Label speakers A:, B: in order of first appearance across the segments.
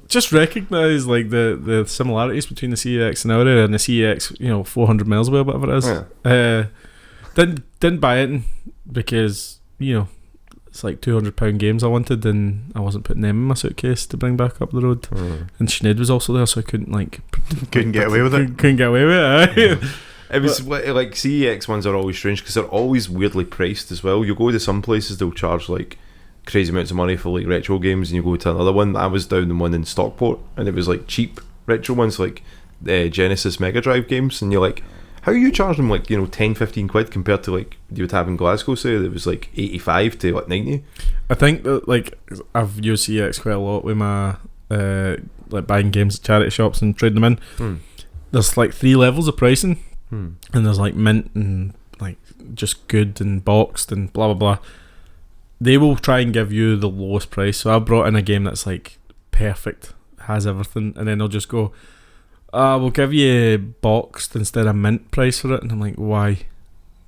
A: just recognise like the similarities between the CEX and Aura and the CEX, 400 miles away, whatever it is.
B: Yeah.
A: Didn't buy it because it's like £200 games I wanted, and I wasn't putting them in my suitcase to bring back up the road. And Sinead was also there, so I couldn't
B: get away with it.
A: Couldn't get away with it.
B: It was like CEX ones are always strange because they're always weirdly priced as well. You go to some places, they'll charge like crazy amounts of money for like retro games, and you go to another one. I was down in one in Stockport, and it was like cheap retro ones, like Genesis Mega Drive games, and you're like, how are you charging them like 10-15 quid compared to like you would have in Glasgow? Say it was like 85 to like 90.
A: I think that like I've used CEX quite a lot with my like buying games at charity shops and trading them in. There's like 3 levels of pricing. And there's like mint and like just good and boxed and blah blah blah. They will try and give you the lowest price. So I brought in a game that's like perfect, has everything, and then they'll just go, we'll give you boxed instead of mint price for it. And I'm like, why? And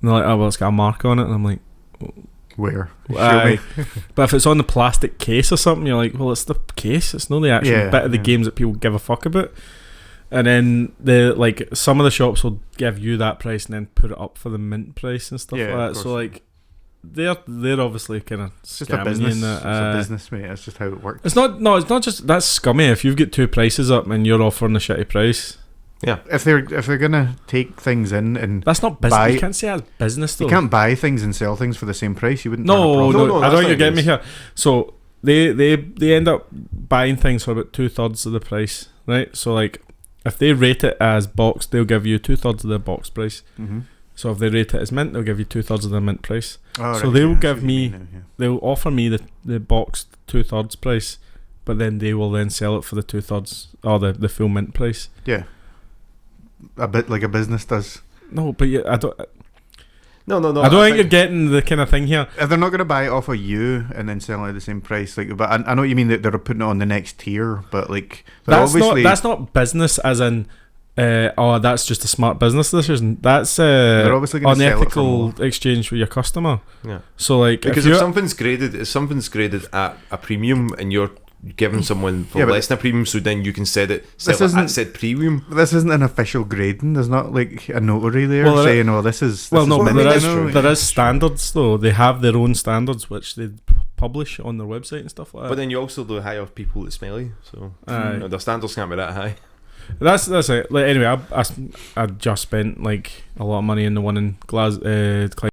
A: they're like, well, it's got a mark on it. And I'm like,
B: where?
A: But if it's on the plastic case or something, you're like, well, it's the case, it's not the actual bit of the games that people give a fuck about. And then some of the shops will give you that price and then put it up for the mint price and stuff like that. So like they're obviously kind of
B: it's just a business.
A: It's
B: a business, mate. That's just how it works.
A: It's not just that's scummy. If you've got 2 prices up and you're offering a shitty price,
B: if they're gonna take things in and
A: that's not business. You can't say that's business though.
B: You can't buy things and sell things for the same price. You wouldn't.
A: No. I don't think you're getting me here. So they end up buying things for about 2/3 of the price, right? So like, if they rate it as boxed, they'll give you 2/3 of the box price. So if they rate it as mint, they'll give you 2/3 of the mint price. So they'll give me, they'll offer me the boxed 2/3 price, but then they will then sell it for the 2/3 or the full mint price.
B: Yeah, a bit like a business does.
A: No, but I don't.
B: No.
A: I don't think you're getting the kind of thing here.
B: If they're not going to buy it off of you and then sell it at the same price, like, but I know what you mean that they're putting it on the next tier, but like
A: that's not business as in. That's just a smart business decision. That's unethical exchange with your customer. Yeah. So like,
B: because if something's graded at a premium and you're giving someone for less than a premium, so then you can sell it at said premium.
C: This isn't an official grading. There's not like a notary there saying, "Oh, this is."
A: Well, no, but there is standards though. They have their own standards which they publish on their website and stuff like that.
B: But then you also do hire people that's smelly, so their standards can't be that high.
A: That's it. Like, anyway, I just spent like a lot of money in the one in Glasgow.